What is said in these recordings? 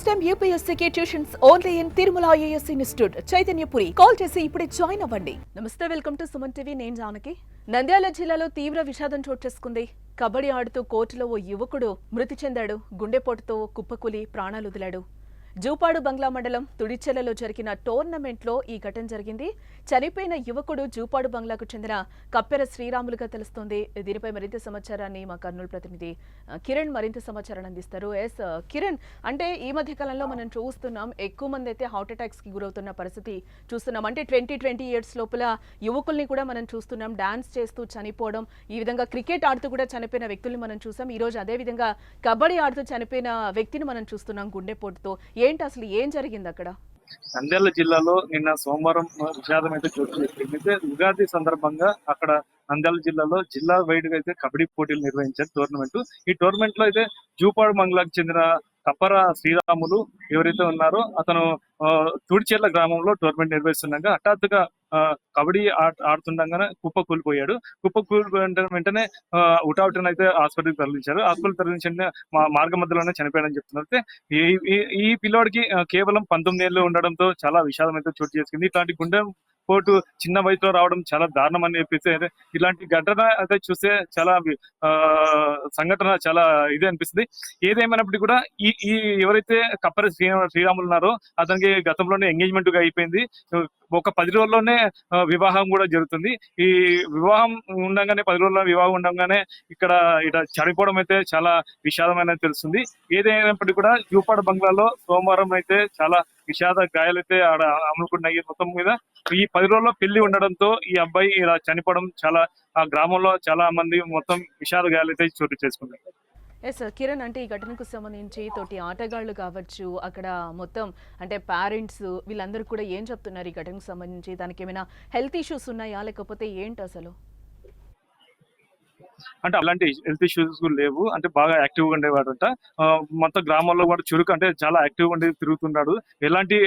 Time యూపీఎస్సీకి tuitions only in Tirumala IAS institute Chaitanyapuri. Call చేసి ఇప్పుడే జాయిన్ అవ్వండి. నమస్తే, వెల్కమ్ టు సుమన్ టీవీ. నేను జానకి. నంద్యాల జిల్లాలో తీవ్ర విషాదం చోటు చేసుకుంది. కబడ్డీ ఆడుతూ కోర్టులో ఓ యువకుడు మృతి చెందాడు. గుండెపోటుతో కుప్పకూలి ప్రాణాలు వదిలాడు. జూపాడు బంగ్లా మండలం తుడిచెలలో జరిగిన టోర్నమెంట్లో ఈ ఘటన జరిగింది. చనిపోయిన యువకుడు జూపాడు బంగ్లాకు చెందిన కప్పెర శ్రీరాములుగా తెలుస్తోంది. దీనిపై మరింత సమాచారాన్ని మా కర్నూలు ప్రతినిధి కిరణ్ మరింత సమాచారాన్ని అందిస్తారు. కిరణ్, అంటే ఈ మధ్య కాలంలో మనం చూస్తున్నాం ఎక్కువ మంది అయితే హార్ట్ అటాక్స్ కి గురవుతున్న పరిస్థితి చూస్తున్నాం. అంటే 20 years లోపల యువకుల్ని కూడా మనం చూస్తున్నాం డాన్స్ చేస్తూ చనిపోవడం. ఈ విధంగా క్రికెట్ ఆడుతూ కూడా చనిపోయిన వ్యక్తుల్ని మనం చూసాం. ఈ రోజు అదే విధంగా కబడ్డీ ఆడుతూ చనిపోయిన వ్యక్తిని మనం చూస్తున్నాం గుండెపోటుతో. ఏంటి అసలు ఏం జరిగింది అక్కడ? నంద్యాల జిల్లాలో నిన్న సోమవారం విషాదం అయితే చోటు చేసుకుంది. అయితే ఉగాది సందర్భంగా అక్కడ నంద్యాల జిల్లాలో జిల్లా వైడ్ గా అయితే కబడ్డీ పోటీలు నిర్వహించారు టోర్నమెంట్. ఈ టోర్నమెంట్ లో అయితే జూపాడు మంగళకు చెందిన కప్పర శ్రీరాములు ఎవరైతే ఉన్నారో అతను తుడిచెర్ల గ్రామంలో టోర్నమెంట్ నిర్వహిస్తుండగా హఠాత్తుగా కబడ్డీ ఆడుతుండగానే కుప్ప కూలిపోయాడు. కుప్ప కూలిపోయిన వెంటనే ఉటావుటనైతే హాస్పిటల్కి తరలించారు. హాస్పిటల్ తరలించండి మార్గ మధ్యలోనే చనిపోయాడని చెప్తున్నారు. అయితే ఈ పిల్లోడికి కేవలం 19 ఏళ్ళు ఉండడంతో చాలా విషాదం అయితే చోటు చేసుకుంది. ఇట్లాంటి గుండె పోటు చిన్న వయసులో రావడం చాలా దారుణం అని చెప్పేసి ఇలాంటి ఘటన అయితే చూస్తే చాలా సంఘటన చాలా ఇది అనిపిస్తుంది. ఏదేమైనప్పటికీ కూడా ఈ ఎవరైతే కప్పరి శ్రీరాములు ఉన్నారో అతనికి గతంలోనే ఎంగేజ్మెంట్ గా అయిపోయింది. ఒక 10 రోజుల్లోనే వివాహం కూడా జరుగుతుంది. ఈ వివాహం ఉండగానే 10 రోజుల వివాహం ఉండగానే ఇక్కడ చనిపోవడం అయితే చాలా విషాదమైన తెలుస్తుంది. ఏదైనప్పటికీ కూడా జూపాడు బంగ్లాలో సోమవారం అయితే చాలా విషాద గాయాలైతే ఆడ అమ్ముకున్నాయి. మొత్తం మీద ఈ 10 రోజుల్లో పెళ్లి ఉండడంతో ఈ అబ్బాయి ఇలా చనిపోవడం చాలా ఆ గ్రామంలో చాలా మంది మొత్తం విషాద గాయాలైతే చోటు చేసుకున్నారు. కిరణ్, అంటే ఈ ఘటనకు సంబంధించి తోటి ఆటగాళ్లు కావచ్చు, అక్కడ మొత్తం అంటే పేరెంట్స్ వీళ్ళందరూ కూడా ఏం చెప్తున్నారు ఈ ఘటనకు సంబంధించి? దానికి ఏమైనా హెల్త్ ఇష్యూస్ ఉన్నాయా లేకపోతే ఏంటి అసలు? అంటే అలాంటి హెల్త్ ఇష్యూస్ లేవు. అంటే బాగా యాక్టివ్ గా ఉండేవాడంట. మొత్తం గ్రామాల్లో కూడా చురుకు, అంటే చాలా యాక్టివ్ గా ఉండి తిరుగుతున్నాడు. ఎలాంటి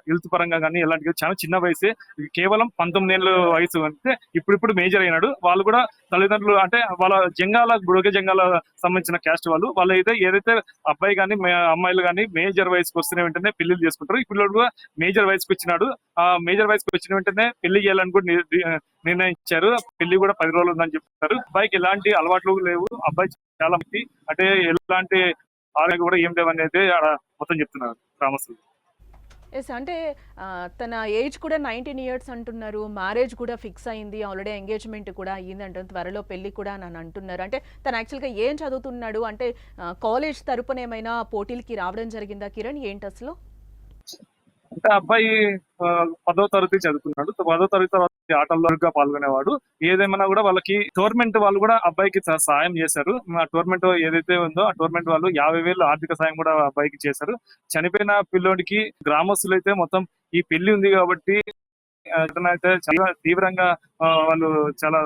హెల్త్ పరంగా కానీ ఎలాంటి చాలా చిన్న వయసే, కేవలం 19 ఏళ్ళ వయసు. అంటే ఇప్పుడు మేజర్ అయినాడు. వాళ్ళు కూడా తల్లిదండ్రులు అంటే వాళ్ళ బుడగ జంగాల సంబంధించిన క్యాస్ట్ వాళ్ళు ఏదైతే అబ్బాయి కానీ అమ్మాయిలు కానీ మేజర్ వయసుకు వస్తున్న వెంటనే పెళ్లిళ్ళు చేసుకుంటారు. ఈ పిల్లడు కూడా మేజర్ వయసుకు వచ్చినాడు. ఆ మేజర్ వయసుకు వచ్చిన వెంటనే పెళ్లి చేయాలని కూడా నిర్ణయించారు. పెళ్లి కూడా 10 రోజులు ఉందని చెప్తారు. అబ్బాయికి ఎలాంటి అలవాట్లు లేవు. అబ్బాయి చాలా మంది అంటే ఎలాంటి ఆరోగ్యం కూడా ఏం లేవని అయితే మొత్తం చెప్తున్నారు గ్రామస్తులు. అంటే తన ఏజ్ కూడా 19 years అంటున్నారు. మ్యారేజ్ కూడా ఫిక్స్ అయింది, ఆల్రెడీ ఎంగేజ్మెంట్ కూడా అయ్యింది అంటారు. త్వరలో పెళ్లి కూడా అని అంటున్నారు. అంటే తను యాక్చువల్గా ఏం చదువుతున్నాడు? అంటే కాలేజ్ తరపున ఏమైనా పోటీలకి రావడం జరిగిందా కిరణ్? ఏంటి అసలు? అంటే అబ్బాయి 10వ తరగతి చదువుతున్నాడు. 10వ తరగతి తర్వాత ఆటల్లో పాల్గొనేవాడు. ఏదేమైనా కూడా వాళ్ళకి టోర్నమెంట్ వాళ్ళు కూడా అబ్బాయికి సాయం చేశారు. ఆ టోర్నమెంట్ ఏదైతే ఉందో ఆ టోర్నమెంట్ వాళ్ళు 50,000 ఆర్థిక సాయం కూడా అబ్బాయికి చేశారు. చనిపోయిన పిల్లోడికి గ్రామస్తులు అయితే మొత్తం ఈ పెళ్లి ఉంది కాబట్టి అయితే చాలా తీవ్రంగా వాళ్ళు చాలా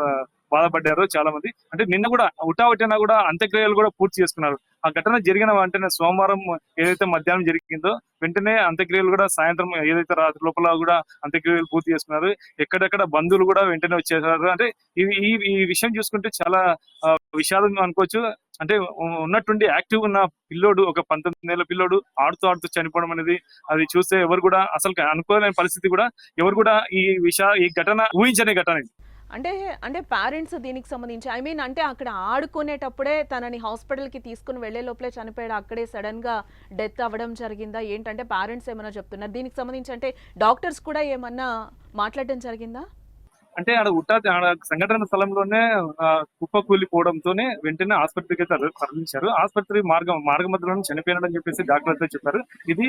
బాధపడ్డారు చాలా మంది. అంటే నిన్న కూడా ఉటావటిన కూడా అంత్యక్రియలు కూడా పూర్తి చేసుకున్నారు. ఆ ఘటన జరిగిన వెంటనే సోమవారం ఏదైతే మధ్యాహ్నం జరిగిందో వెంటనే అంత్యక్రియలు కూడా సాయంత్రం ఏదైతే రాత్రి లోపల కూడా అంత్యక్రియలు పూర్తి చేసుకున్నారు. ఎక్కడెక్కడ బంధువులు కూడా వెంటనే వచ్చేసారు. అంటే ఈ విషయం చూసుకుంటే చాలా విషాదం అనుకోవచ్చు. అంటే ఉన్నట్టుండి యాక్టివ్ ఉన్న పిల్లోడు, ఒక 19 ఏళ్ల పిల్లోడు ఆడుతూ చనిపోవడం అనేది అది చూస్తే ఎవరు కూడా అసలు అనుకోలేని పరిస్థితి. కూడా ఎవరు కూడా ఈ ఘటన ఊహించని ఘటన. అంటే పేరెంట్స్ దీనికి సంబంధించి అంటే అక్కడ ఆడుకునేటప్పుడే తనని హాస్పిటల్కి తీసుకుని వెళ్లే లోపలే చనిపోయాడు, అక్కడే సడన్ గా డెత్ అవ్వడం జరిగిందా ఏంటంటే పేరెంట్స్ ఏమైనా చెప్తున్నారు దీనికి సంబంధించి? అంటే డాక్టర్స్ కూడా ఏమన్నా మాట్లాడడం జరిగిందా? అంటే ఆడ సంఘటన స్థలంలోనే కుప్ప కూలిపోవడంతోనే వెంటనే ఆసుపత్రికి అయితే తరలించారు. ఆసుపత్రి మార్గ మధ్యలో చనిపోయాడని చెప్పేసి డాక్టర్ అయితే చెప్పారు. ఇది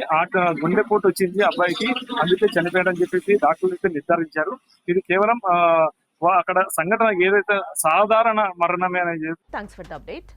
గుండెపోటు వచ్చింది అబ్బాయికి, అందుకే చనిపోయాడని చెప్పేసి డాక్టర్లు అయితే నిర్ధారించారు. ఇది కేవలం అక్కడ సంఘటన ఏదైతే సాధారణ మరణమే అనేది. Thanks for the update.